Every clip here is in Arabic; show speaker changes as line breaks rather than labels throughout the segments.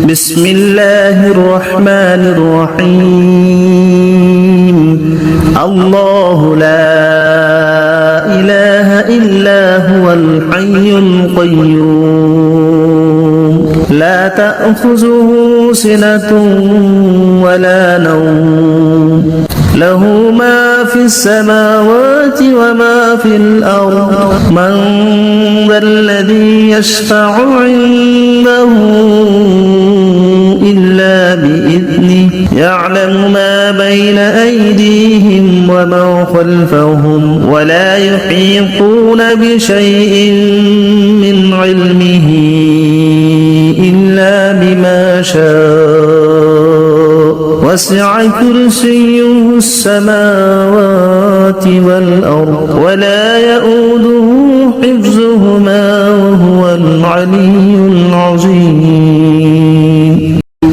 بسم الله الرحمن الرحيم الله لا إله إلا هو الحي القيوم لا تأخذه سنة ولا نوم له ما في السماوات وما في الأرض من ذا الذي يشفع عنده إلا بإذنه يعلم ما بين أيديهم وما خلفهم ولا يحيطون بشيء من علمه إلا بما شاء وسع كرسيه السماوات والأرض ولا يؤوده حفظهما وهو العلي العظيم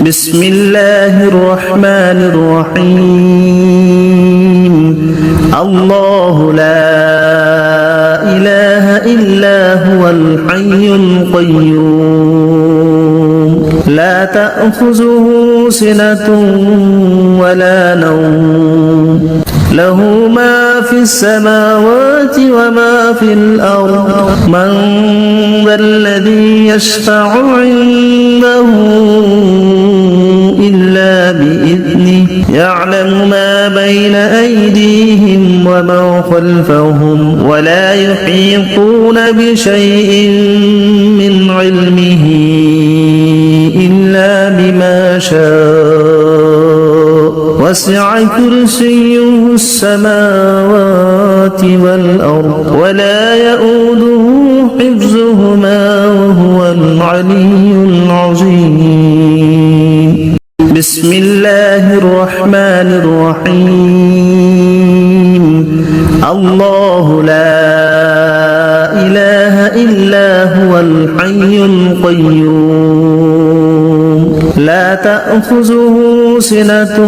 بسم الله الرحمن الرحيم الله لا إله إلا هو الحي القيوم لا تأخذه سنة ولا نوم له ما في السماوات وما في الأرض من ذا الذي يشفع عنده إلا بإذنه يعلم ما بين أيديهم وما خلفهم ولا يحيطون بشيء من علمه إلا بما شاء وسع كرسيه السماوات والأرض ولا يؤوده حفظهما وهو العلي العظيم بسم الله الرحمن الرحيم الله لا إله إلا هو الحي القيوم لا تأخذه سنة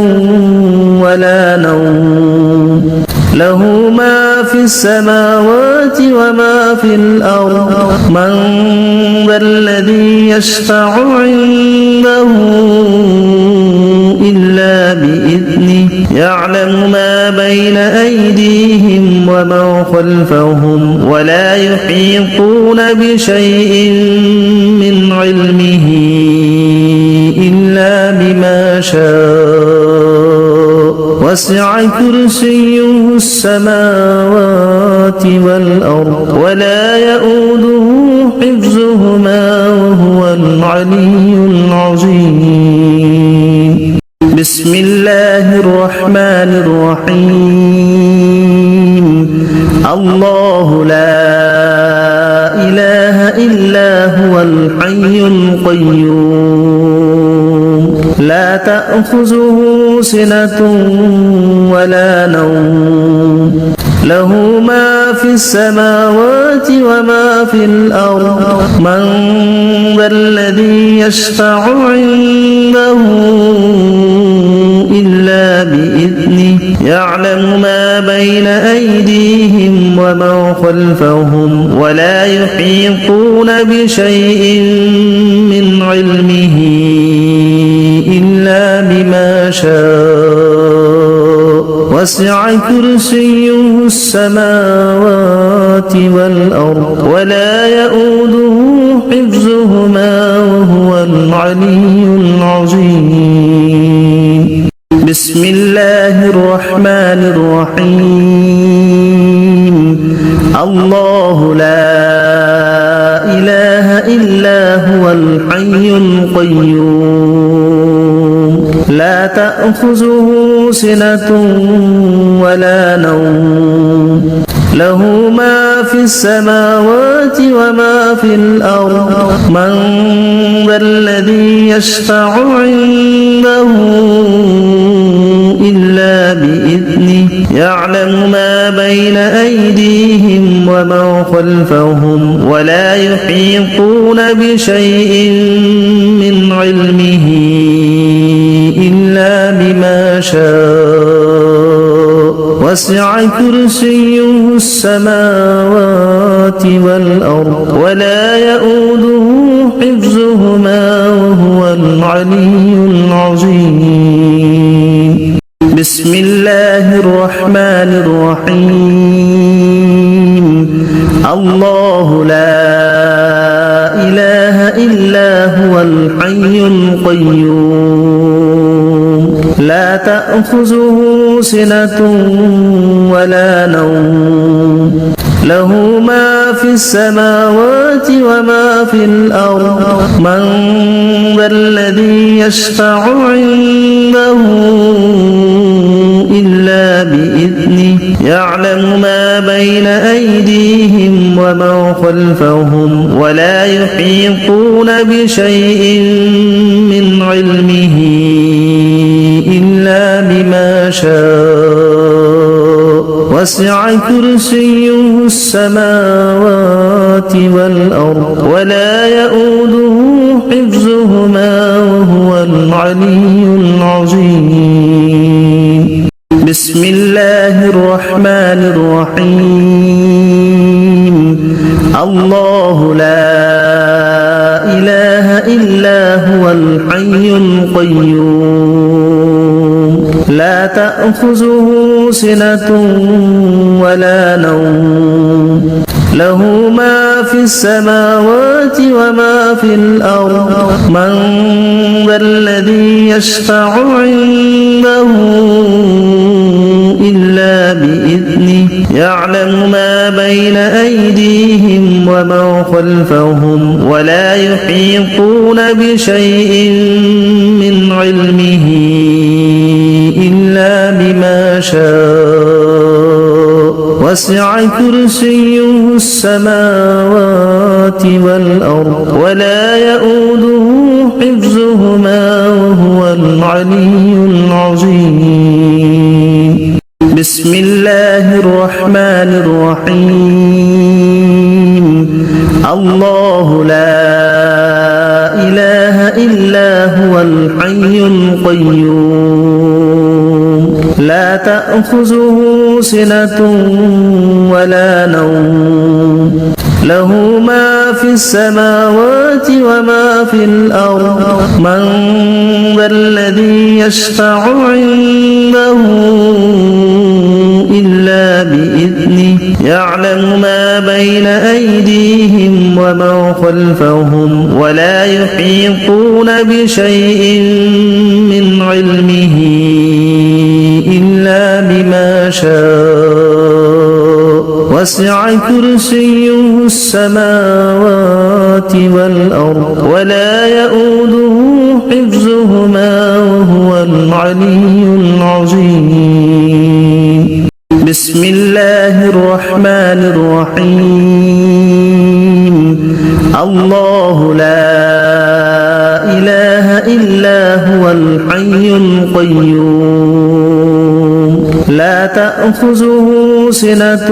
ولا نوم له ما في السماوات وما في الأرض من ذا الذي يشفع عنده إلا بإذنه يعلم ما بين أيديهم وما خلفهم ولا يحيطون بشيء من علمه إلا بما شاء وسع كرسيه السماوات والأرض ولا يؤوده حفظهما وهو العلي العظيم بسم الله الرحمن الرحيم الله لا إله إلا هو الحي القيوم لا تأخذه سنة ولا نوم له ما في السماوات وما في الأرض من ذا الذي يشفع عنده إلا بإذنه يعلم ما بين أيديهم وما خلفهم ولا يحيطون بشيء من علمه إلا بما شاء وسع كرسيه السماوات والأرض ولا يؤوده حفظهما وهو العلي العظيم بسم الله الرحمن الرحيم الله لا إله إلا هو الحي القيوم لا تأخذه سنة ولا نوم له ما في السماوات وما في الأرض من ذا الذي يشفع عنده إلا بإذنه يعلم ما بين أيديهم وما خلفهم ولا يحيطون بشيء من علمه إلا بما شاء وسع كرسيه السماوات والأرض ولا يؤوده حفظهما وهو العلي العظيم. بسم الله الرحمن الرحيم. الله لا إله إلا هو الحي القيوم لا تأخذه سنة ولا نوم له ما في السماوات وما في الأرض من ذا الذي يشفع عنده إلا بإذنه يعلم ما بين أيديهم وما خلفهم ولا يحيطون بشيء من علمه إلا بما شاء وسع كرسيه السماوات والأرض ولا يؤوده حفظهما وهو العلي العظيم. بسم الله الرحمن الرحيم. الله لا إله إلا هو الحي القيوم لا تأخذه سنة ولا نوم له ما في السماوات وما في الأرض من ذا الذي يشفع عنده إلا بإذنه يعلم ما بين أيديهم وما خلفهم ولا يحيطون بشيء من علمه إلا بما شاء وسع كرسيه السماوات والأرض ولا يؤوده حفظهما وهو العلي العظيم. بسم الله الرحمن الرحيم. الله لا إله إلا هو الحي القيوم لا تأخذه سنة ولا نوم له ما في السماوات وما في الأرض من ذا الذي يشفع عنده إلا بإذنه يعلم ما بين أيديهم وما خلفهم ولا يحيطون بشيء من علمه إلا بما شاء وسع كرسيه السماوات والأرض ولا يؤوده حفظهما وهو العلي العظيم. بسم الله الرحمن الرحيم. الله لا إله إلا هو الحي القيوم لا تأخذه سنة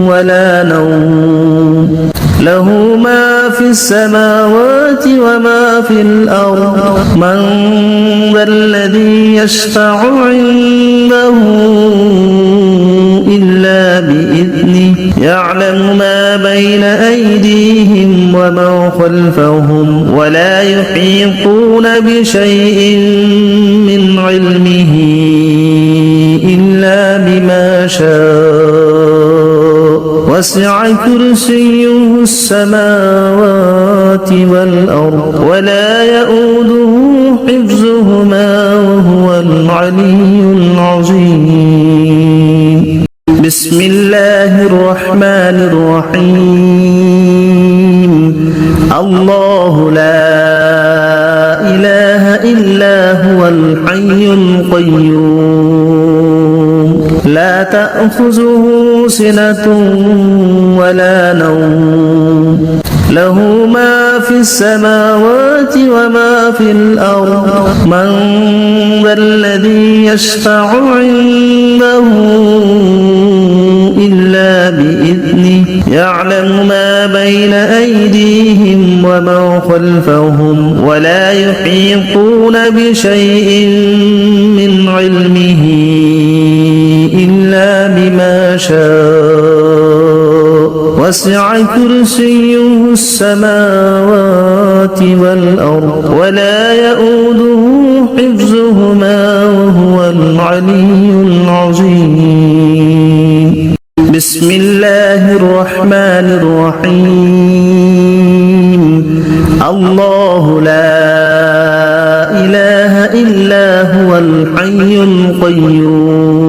ولا نوم له ما في السماوات وما في الأرض من ذا الذي يشفع عنده إلا بإذنه يعلم ما بين أيديهم وما خلفهم ولا يحيطون بشيء من علمه إلا بما شاء وسع كرسيه السماوات والأرض ولا يؤوده حفظهما وهو العلي العظيم. بسم الله الرحمن الرحيم. الله لا إله إلا هو الحي القيوم لا تأخذه سنة ولا نوم له ما في السماوات وما في الأرض من ذا الذي يشفع عنده إلا بإذنه يعلم ما بين أيديهم وما خلفهم ولا يحيطون بشيء من علمه إلا بما شاء وسع كرسيه السماوات والأرض ولا يؤوده حفظهما وهو العلي العظيم بسم الله الرحمن الرحيم الله لا إله إلا هو الحي القيوم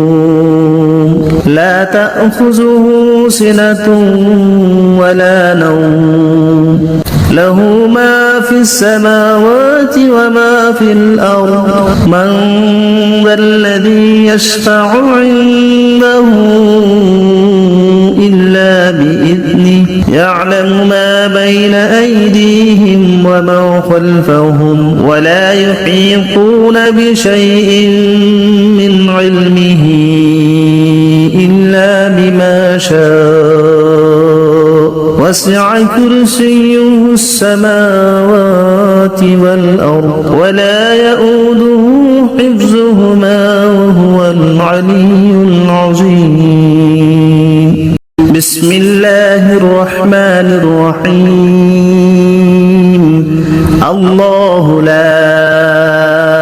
لا تأخذه سنة ولا نوم له ما في السماوات وما في الأرض من ذا الذي يشفع عنده إلا بإذنه يعلم ما بين أيديهم وما خلفهم ولا يحيطون بشيء من علمه إلا بما شاء وسع كرسيه السماوات والأرض ولا يؤوده حفظهما وهو العلي العظيم بسم الله الرحمن الرحيم الله لا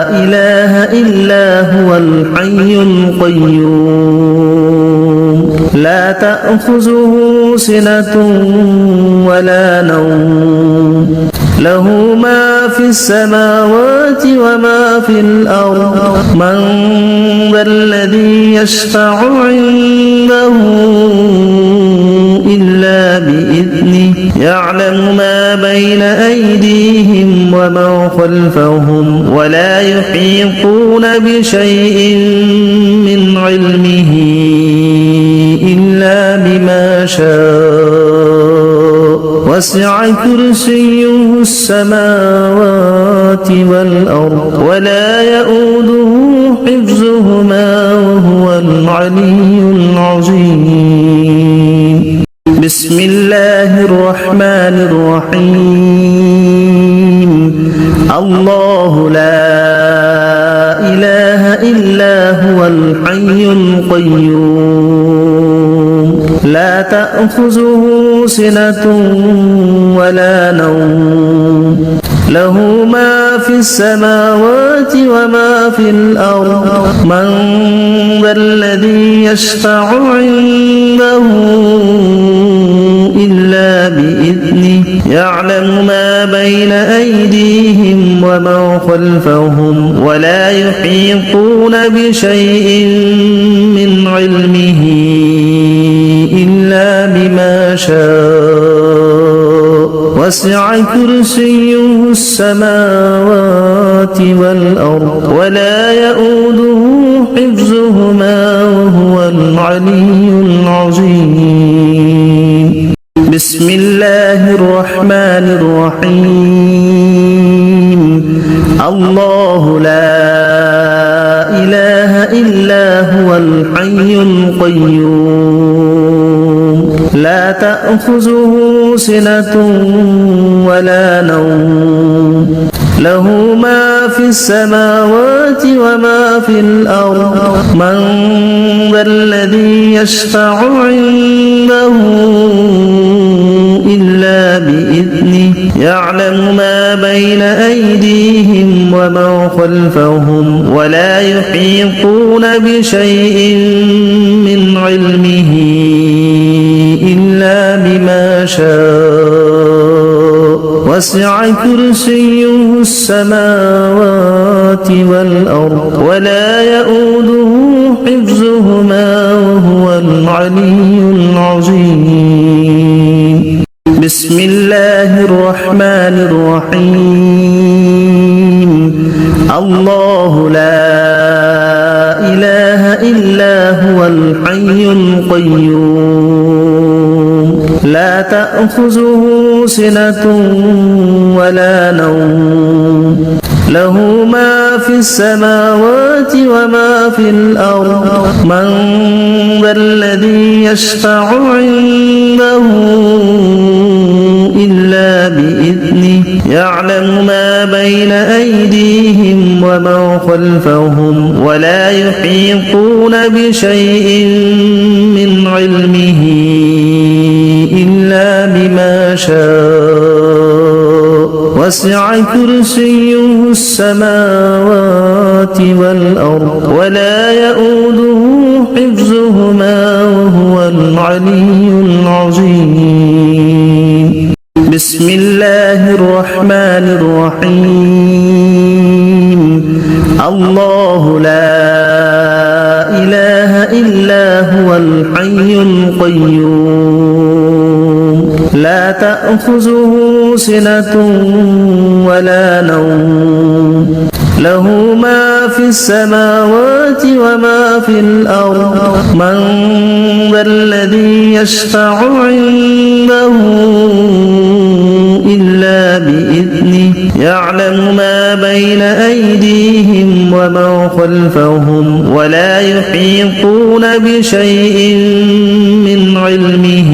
إله إلا هو الحي القيوم لا تأخذه سنة ولا نوم له ما في السماوات وما في الأرض من ذا الذي يشفع عنده إلا بإذنه يعلم ما بين أيديهم وما خلفهم ولا يحيطون بشيء من علمه إلا بما شاء وسع كرسيه السماوات والأرض ولا يؤوده حفظهما وهو العلي العظيم بسم الله الرحمن الرحيم الله لا إله إلا هو الحي القيوم لا تأخذه سنة ولا نوم له ما في السماوات وما في الأرض من ذا الذي يشفع عنده إلا بإذنه يعلم ما بين أيديهم وما خلفهم ولا يحيطون بشيء من علمه إلا بما شاء وسع كرسيه السماوات والأرض ولا يؤوده حفظهما وهو العلي العظيم بسم الله الرحمن الرحيم الله لا إله إلا هو الحي القيوم لا تأخذه سنة ولا نوم له ما في السماوات وما في الأرض من ذا الذي يشفع عنده إلا بإذنه يعلم ما بين أيديهم وما خلفهم ولا يحيطون بشيء من علمه إلا بما شاء وسع كرسيه السماوات والأرض ولا يؤوده حفظهما وهو العلي العظيم بسم الله الرحمن الرحيم الله لا إله إلا هو الحي القيوم لا تأخذه سنة ولا نوم له ما في السماوات وما في الأرض من ذا الذي يشفع عنده إلا بإذنه يعلم ما بين أيديهم وما خلفهم ولا يحيطون بشيء من علمه إلا بما شاء وسع كرسيه السماوات والأرض ولا يؤوده حفظهما وهو العلي العظيم بسم الله الرحمن الرحيم الله لا إله إلا هو الحي القيوم لا تأخذه سنة ولا نوم له ما في السماوات وما في الأرض من ذا الذي يشفع عنده إلا بإذنه يعلم ما بين أيديهم وما خلفهم ولا يحيطون بشيء من علمه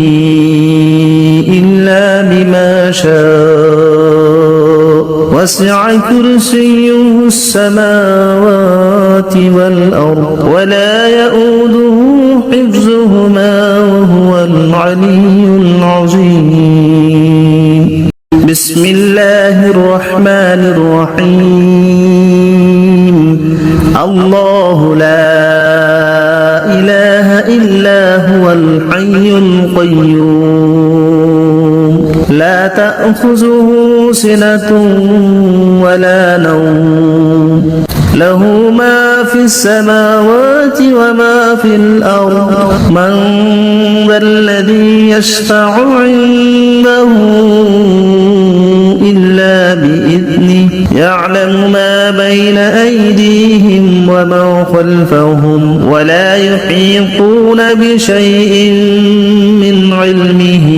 إلا بما شاء وسع كرسيه السماوات والأرض ولا يؤوده حفظهما وهو العلي العظيم بسم الله الرحمن الرحيم الله لا إله إلا هو الحي القيوم لا تأخذه سنة ولا نوم له ما في السماوات وما في الأرض من ذا الذي يشفع عنده إلا بإذنه يعلم ما بين أيديهم وما خلفهم ولا يحيطون بشيء من علمه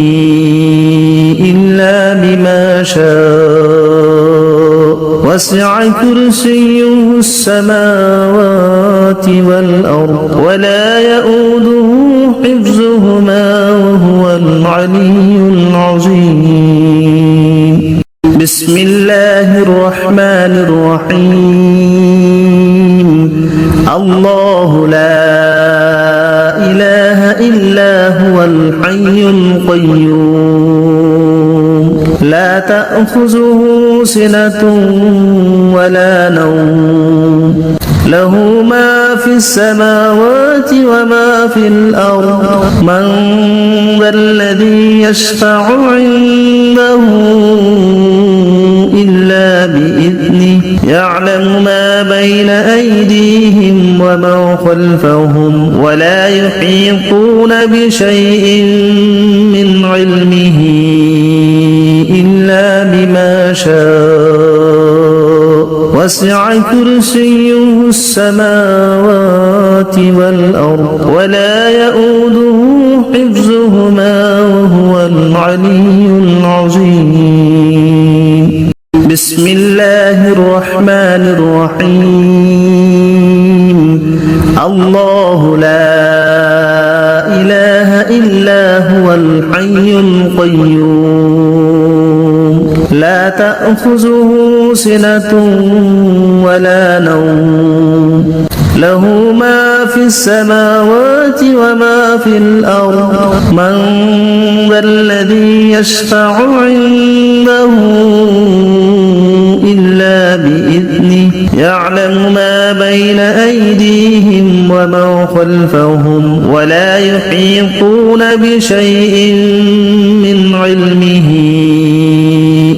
إلا بما شاء وسع كرسيه السماوات والأرض ولا يؤوده حفظهما وهو العلي العظيم بسم الله الرحمن الرحيم الله لا إله إلا هو الحي القيوم لا تأخذه سنة ولا نوم له ما في السماوات وما في الأرض من ذا الذي يشفع عنده إلا بإذنه يعلم ما بين أيديهم وما خلفهم ولا يحيطون بشيء من علمه إلا بما شاء وسع كرسيه السماوات والأرض ولا يؤوده حفظهما وهو العلي العظيم بسم الله الرحمن الرحيم الله لا إله إلا هو الحي القيوم لا تأخذه سنة ولا نوم له ما في السماوات وما في الأرض من ذا الذي يشفع عنده إلا بإذنه يعلم ما بين أيديهم وما خلفهم ولا يحيطون بشيء من علمه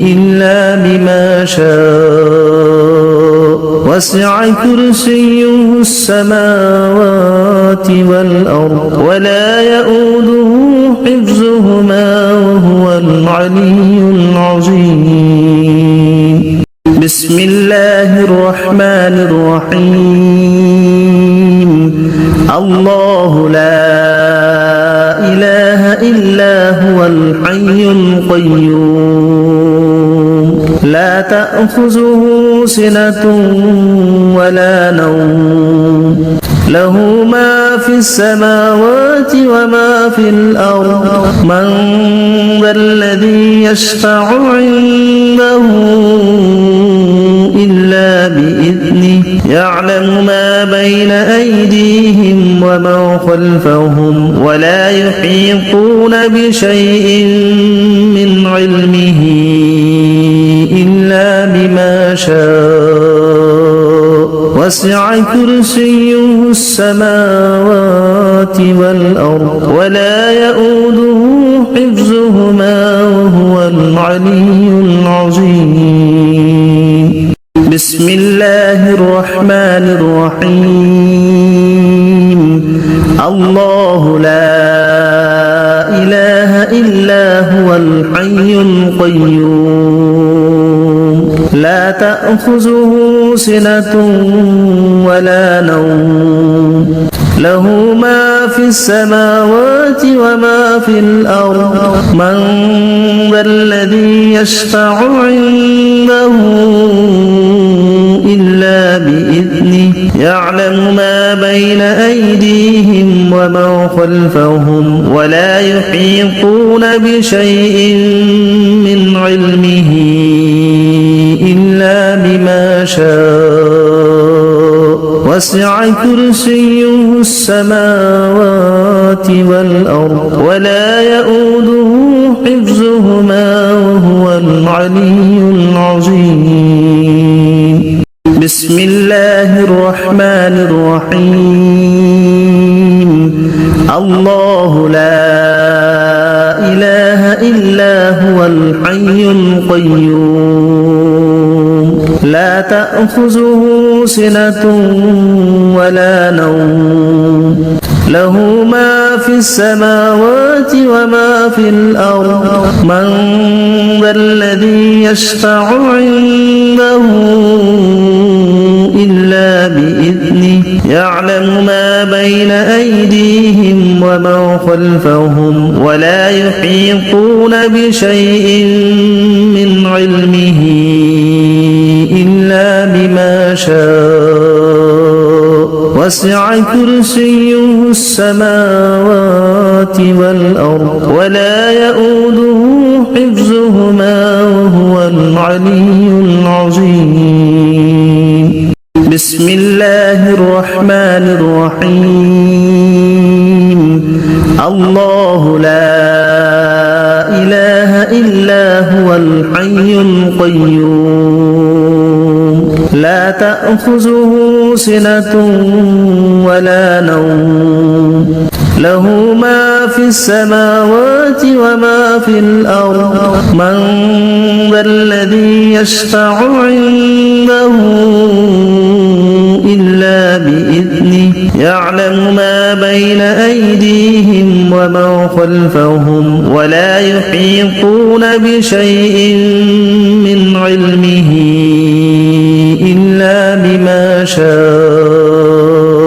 إلا بما شاء وسع كرسيه السماوات والأرض ولا يؤوده حفظهما وهو العلي العظيم بسم الله الرحمن الرحيم الله لا إله إلا هو الحي القيوم لا تأخذه سنة ولا نوم له ما في السماوات وما في الأرض من ذا الذي يشفع عنده إلا بإذنه يعلم ما بين أيديهم وما خلفهم ولا يحيطون بشيء من علمه إلا وسع كرسيه السماوات والأرض ولا يؤوده حفظهما وهو العلي العظيم بسم الله الرحمن الرحيم الله لا إله إلا هو الحي القيوم لا تأخذه سنة ولا نوم له ما في السماوات وما في الأرض من ذا الذي يشفع عنده إلا بإذنه يعلم ما بين أيديهم وما خلفهم ولا يحيطون بشيء من علمه إلا بما شاء وسع كرسيه السماوات والأرض ولا يؤوده حفظهما وهو العلي العظيم بسم الله الرحمن الرحيم الله لا إله إلا هو الحي القيوم لا تأخذه سنة ولا نوم له ما في السماوات وما في الأرض من ذا الذي يشفع عنده إلا بإذنه يعلم ما بين أيديهم وما خلفهم ولا يحيطون بشيء من علمه إلا بما شاء وسع كرسيه السماوات والأرض ولا يؤوده حفظهما وهو العلي العظيم بسم الله الرحمن الرحيم الله لا إله إلا هو الحي القيوم لا تأخذه سنة ولا نوم له ما في السماوات وما في الأرض من ذا الذي يشفع عنده إلا بإذنه يعلم ما بين أيديهم وما خلفهم ولا يحيطون بشيء من علمه إلا بما شاء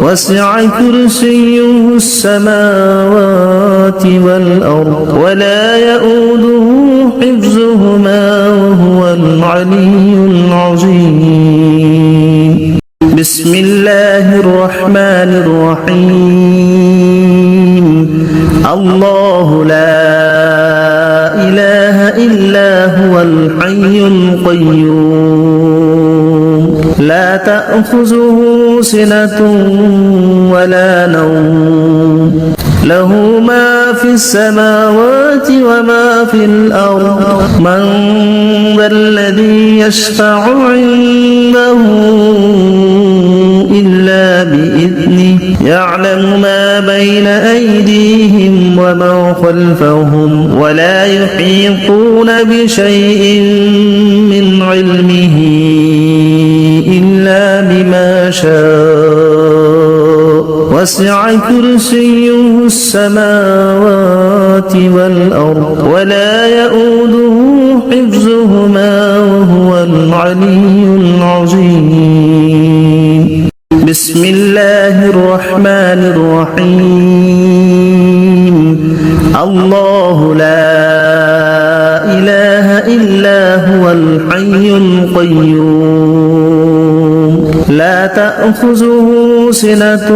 وسع كرسيه السماوات والأرض ولا يؤوده حفظهما وهو العلي العظيم بسم الله الرحمن الرحيم الله لا إله إلا هو الحي القيوم لا تأخذه سنة ولا نوم له ما في السماوات وما في الأرض من ذا الذي يشفع عنده إلا بإذنه يعلم ما بين أيديهم وما خلفهم ولا يحيطون بشيء من علمه إلا بما شاء وسع كرسيه السماوات والأرض ولا يؤوده حفظهما وهو العلي العظيم بسم الله الرحمن الرحيم الله لا إله إلا هو الحي القيوم لا تأخذه سنة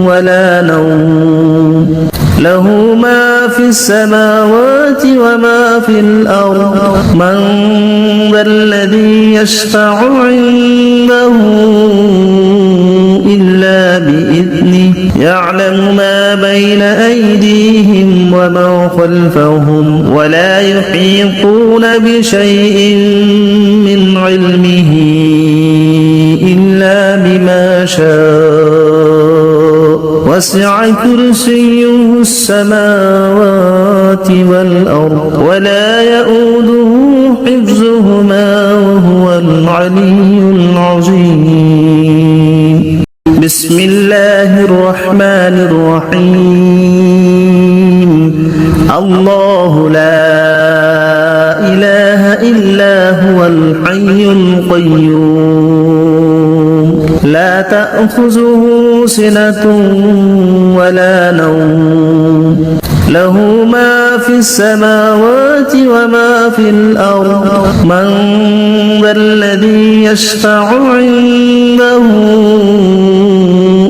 ولا نوم له ما في السماوات وما في الأرض من ذا الذي يشفع عنده إلا بإذنه يعلم ما بين أيديهم وما خلفهم ولا يحيطون بشيء من علمه إلا وسع كرسيه السماوات والأرض ولا يؤوده حفظهما وهو العلي العظيم بسم الله الرحمن الرحيم الله لا إله إلا هو الحي القيوم لا تأخذه سنة ولا نوم له ما في السماوات وما في الأرض من ذا الذي يشفع عنده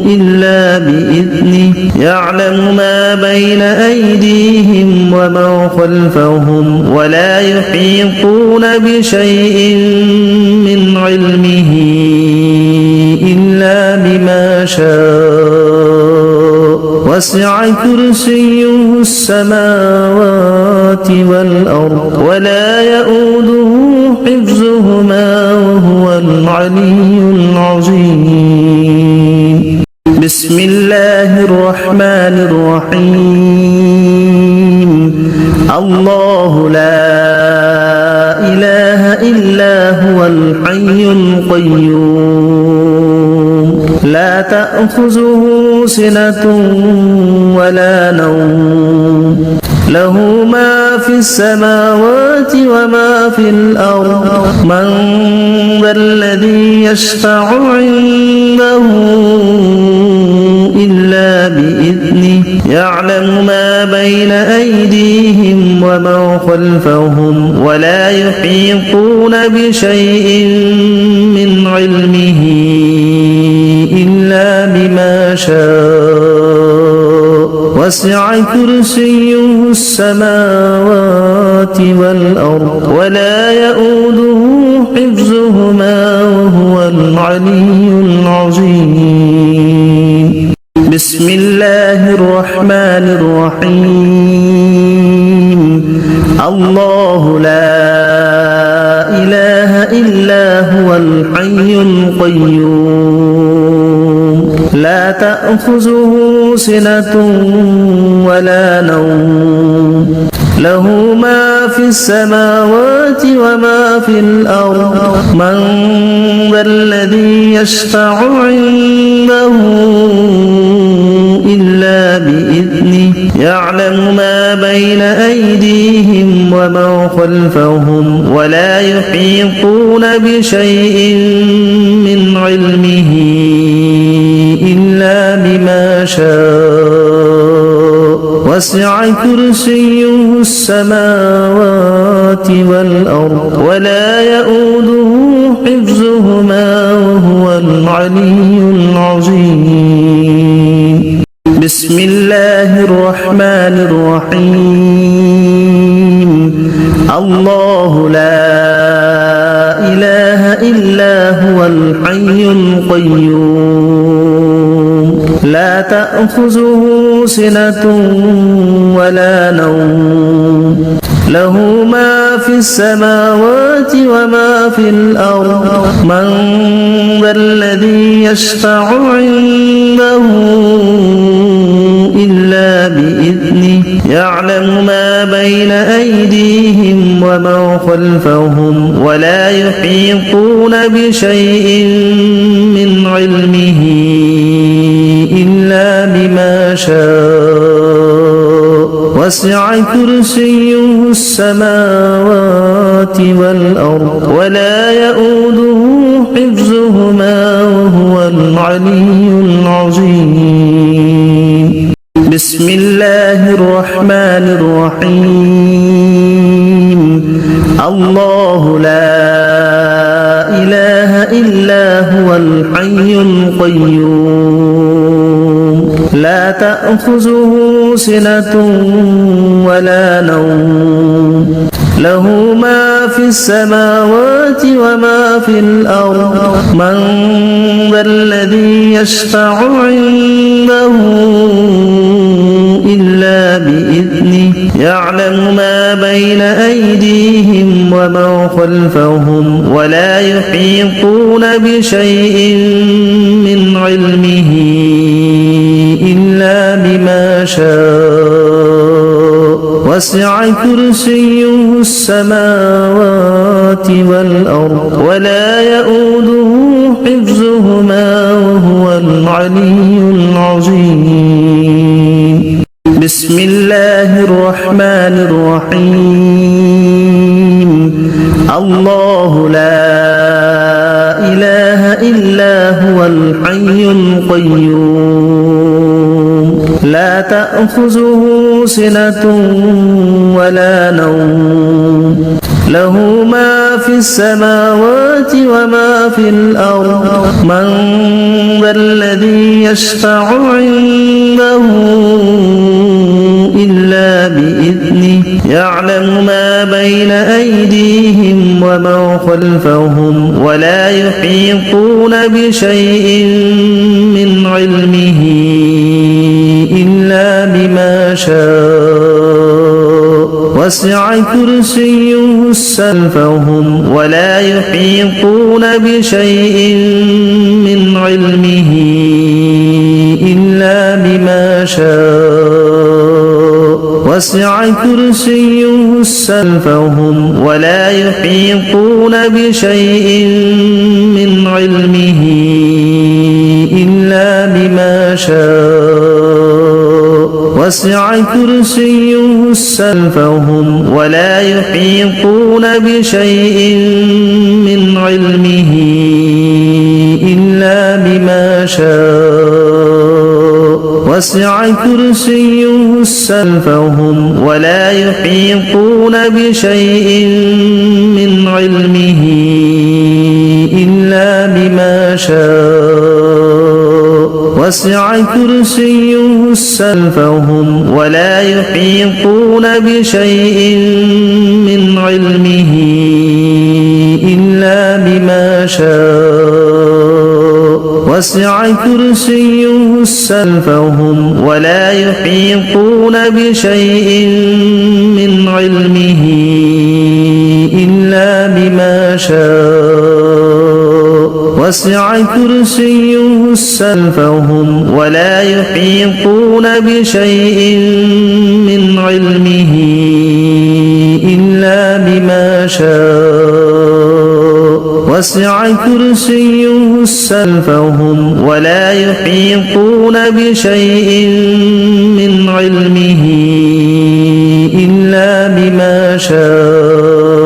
إلا بإذنه يعلم ما بين أيديهم وما خلفهم ولا يحيطون بشيء من علمه إلا بما شاء وسع كرسيه السماوات والأرض ولا يؤوده حفظهما وهو العلي العظيم بسم الله الرحمن الرحيم الله لا إله إلا هو الحي القيوم لا تأخذه سنة ولا نوم له ما في السماوات وما في الأرض من ذا الذي يشفع عنده إلا بإذنه يعلم ما بين أيديهم وما خلفهم ولا يحيطون بشيء من علمه إلا بما شاء وسع كرسيه السماوات والأرض ولا يؤوده حفظهما وهو العلي العظيم بسم الله الرحمن الرحيم الله لا إله إلا هو الحي القيوم لا تأخذه سنة ولا نوم له ما في السماوات وما في الأرض من ذا الذي يشفع عنده إلا بإذنه يعلم ما بين أيديهم وما خلفهم ولا يحيطون بشيء من علمه إلا بما شاء وسع كرسيه السماوات والأرض ولا يؤوده حفظهما وهو العلي العظيم بسم الله الرحمن الرحيم الله لا إله إلا هو الحي القيوم لا تأخذه سنة ولا نوم له ما في السماوات وما في الأرض من ذا الذي يشفع عنده إلا بإذنه يعلم ما بين أيديهم وما خلفهم ولا يحيطون بشيء من علمه إلا بما شاء وسع كرسيه السماوات والأرض ولا يؤوده حفظهما وهو العلي العظيم بسم الله الرحمن الرحيم الله لا إله إلا هو الحي القيوم لا تأخذه سنة ولا نوم له ما في السماوات وما في الأرض من ذا الذي يشفع عنده إلا بإذنه يعلم ما بين أيديهم وما خلفهم ولا يحيطون بشيء من علمه إلا بما شاء وسع كرسيه السماوات والأرض ولا يؤوده حفظهما وهو العلي العظيم بسم الله الرحمن الرحيم الله لا إله إلا هو الحي القيوم لا تأخذه سنة ولا نوم له ما في السماوات وما في الأرض من ذا الذي يشفع عنده إلا بإذنه يعلم ما بين أيديهم وما خلفهم ولا يحيطون بشيء من علمه إلا شاء وسع كرسيه السماوات والأرض ولا يؤوده حفظهما وهو العلي العظيم. بسم الله الرحمن الرحيم. الله لا إله إلا هو الحي القيوم لا تأخذه سنة ولا نوم له ما في السماوات وما في الأرض من ذا الذي يشفع عنده إلا بإذنه يعلم ما بين أيديهم وما خلفهم ولا يحيطون بشيء من علمه إلا بما شاء وسع كرسيه السماوات ولا يحيطون بشيء من علمه إلا بما شاء وسع كرسيه السماوات ولا يحيطون بشيء من علمه إلا بما شاء وسع كرسيه السماوات ولا يحيطون بشيء من علمه إلا بما شاء وسع كرسيه السماوات ولا يحيطون بشيء من علمه إلا بما شاء وسع كرسيه السماوات ولا يحيطون بشيء من علمه إلا بما شاء وسع كرسيه السماوات ولا يحيطون بشيء من علمه إلا بما شاء وسع كرسيه السماوات ولا يحيطون بشيء من علمه إلا بما شاء وسع كرسيه السماوات ولا يحيطون بشيء من علمه إلا بما شاء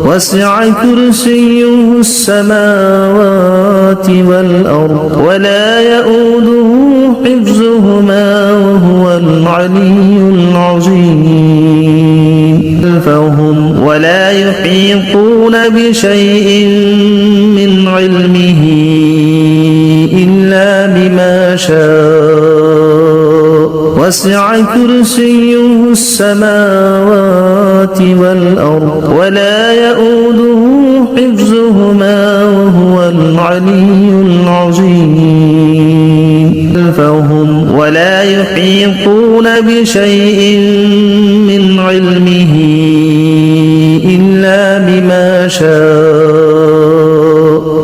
وسع كرسيه السماوات والأرض ولا يؤوده حفظهما وهو العلي العظيم. ولا يحيطون بشيء من علمه إلا بما شاء وسع كرسيه السماوات والأرض ولا يؤوده حفظهما وهو العلي العظيم. ولا يحيطون بشيء من علمه إلا بما شاء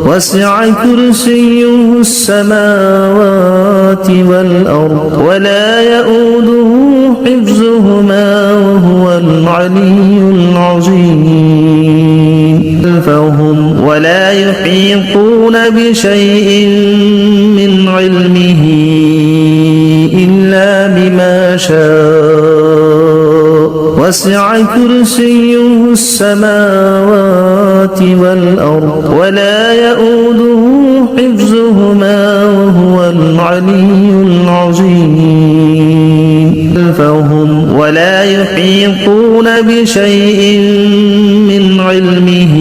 وسع كرسيه السماوات والأرض ولا يؤوده حفظهما وهو العلي العظيم. ولا يحيطون بشيء من علمه إلا بما شاء وسع كرسيه السماوات والأرض ولا يؤوده حفظهما وهو العلي العظيم. ولا يحيطون بشيء من علمه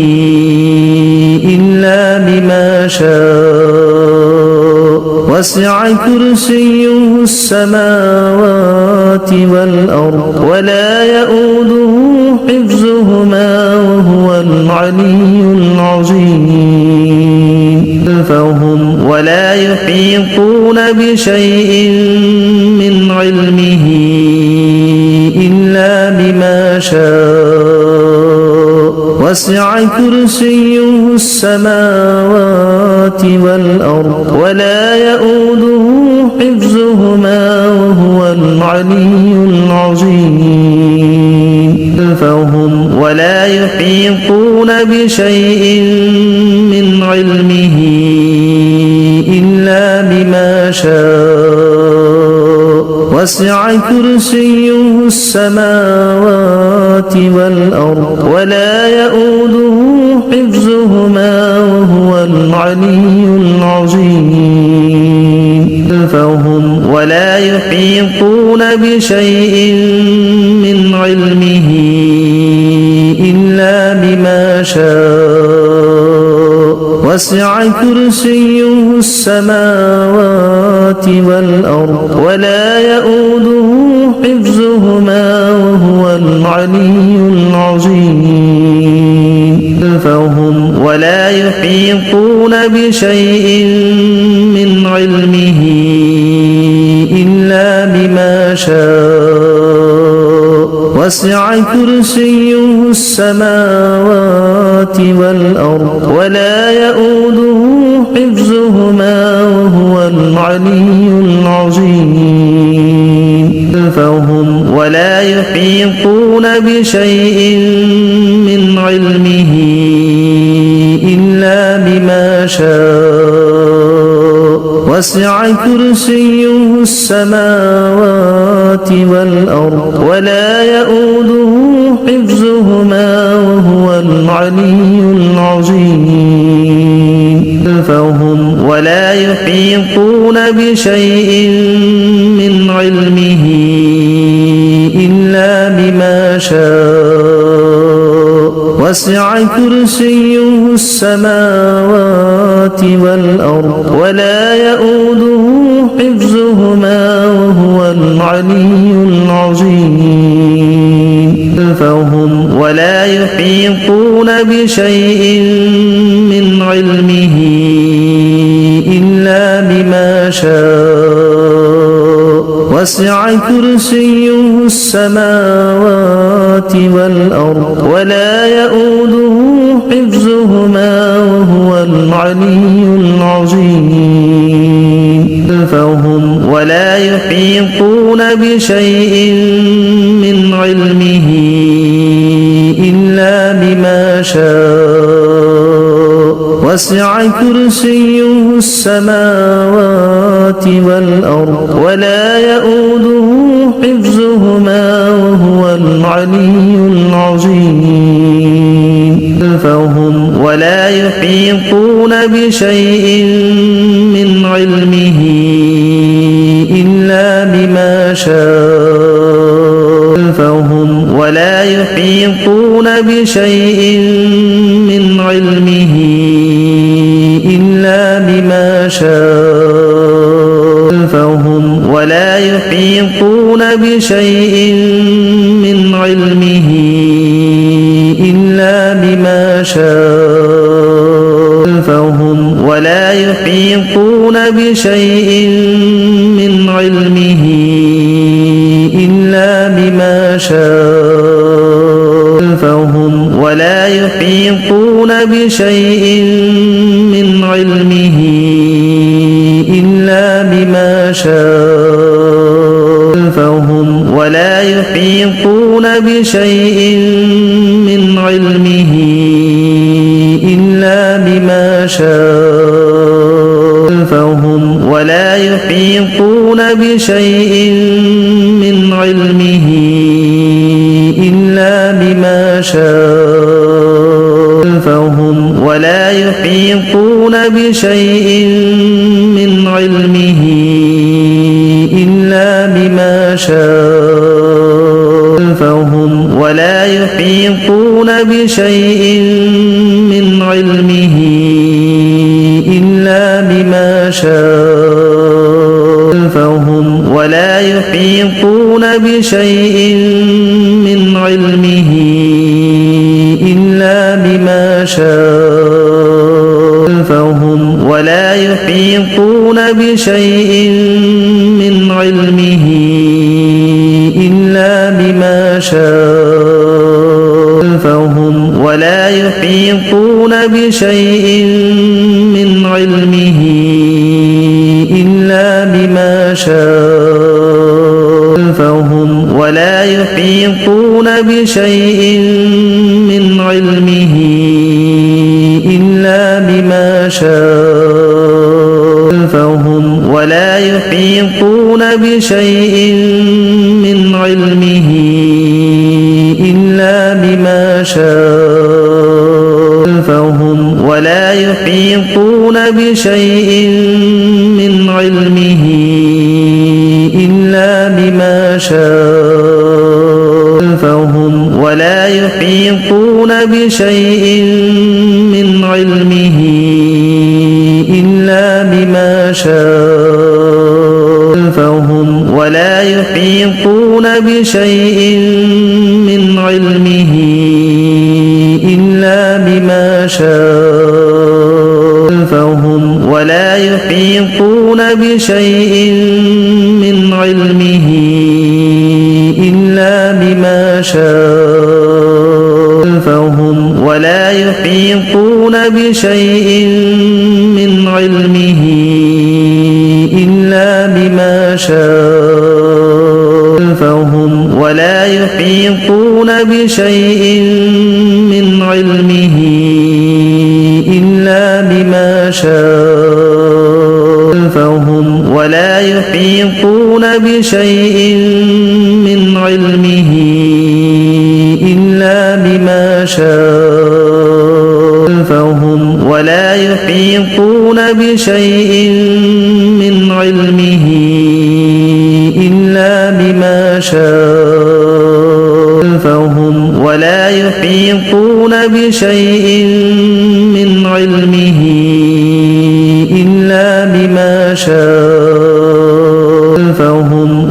إلا بما شاء وسع كرسيه السماوات والأرض ولا يؤوده حفظهما وهو العلي العظيم. ولا يحيطون بشيء من علمه إلا بما شاء وسع كرسيه السماوات والأرض ولا يؤوده حفظهما وهو العلي العظيم فهم ولا يحيطون بشيء من علمه إلا بما شاء وسع كرسيه السماوات والأرض ولا يؤوده حفظهما وهو العلي العظيم فهم ولا يحيطون بشيء من علمه إلا بما شاء وسع كرسيه السماوات والأرض ولا يؤوده حفظهما وهو العلي العظيم فهم ولا يحيطون بشيء من علمه إلا بما شاء وسع كرسيه السماوات والأرض ولا يؤوده حفظهما وهو العلي العظيم فهم ولا يحيطون بشيء من علمه إلا بما شاء وسع كرسيه السماوات والأرض ولا يؤوده حفظهما وهو العلي العظيم فهم ولا يحيطون بشيء من علمه إلا بما شاء وسع كرسيه السماوات والأرض ولا يؤوده حفظهما وهو العلي العظيم فهم ولا يحيطون بشيء من علمه إلا بما شاء وسع كرسيه السماوات والأرض ولا يؤوده حفظهما وهو العلي العظيم فهم ولا يحيطون بشيء من علمه إلا بما شاء وسع كرسيه السماوات والأرض ولا يؤوده حفظهما وهو العلي العظيم فهم ولا يحيطون بشيء من علمه إلا بما شاء فهم ولا يحيطون بشيء من علمه إلا بما شاء فهم ولا يحيطون بشيء من علمه إلا بما شاء فهم ولا يحيطون بشيء من علمه إلا بما شاء فهم ولا يحيطون بشيء من علمه إلا بما شاء فهم ولا يحيطون بشيء من علمه إلا بما شاء فهم ولا يحيطون بشيء من علمه إلا بما شاء فهم ولا يحيطون بشيء من علمه إلا بما شاء فهم ولا يحيطون بشيء من علمه إلا بما شاء فهم ولا يحيطون بشيء من علمه إلا بما شاء فهم ولا يحيطون بشيء من علمه إلا بما شاء فهم ولا يحيطون بشيء من علمه إلا بما شاء بشيء من علمه إلا بما شاء ولا يحيطون بشيء من علمه إلا بما شاء ولا يحيطون بشيء من علمه إلا بما شاء ولا يحيطون بشيء من علمه إلا بما شاء ولا يحيطون بشيء من علمه إلا بما شاء ولا يحيطون بشيء من علمه إلا بما شاء ولا يحيطون بشيء من علمه إلا بما شاء ولا يحيطون بشيء من علمه إلا بما شاء ولا يحيطون بشيء من علمه إلا بما شاء ولا يحيطون بشيء من علمه إلا بما شاء ولا يحيطون بشيء من علمه إلا بما شاء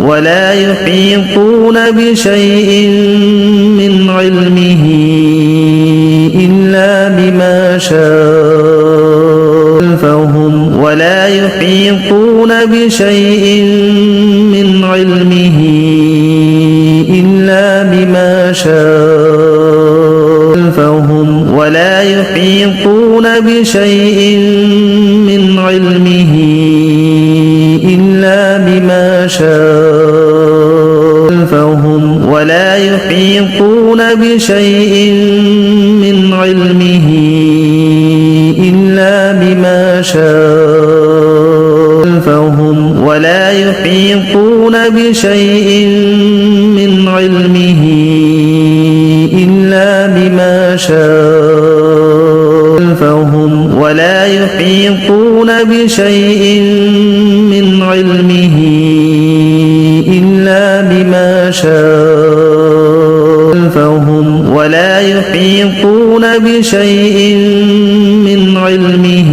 ولا يحيطون بشيء من علمه إلا بما شاء ولا يحيطون بشيء من علمه إلا بما شاء ولا يحيطون بشيء من علمه إلا بما شاء ولا يحيطون بشيء من علمه إلا بما شاء ولا يحيطون بشيء من علمه إلا بما شاء ولا يحيطون بشيء من علمه إلا بما شاء ولا يحيطون بشيء من علمه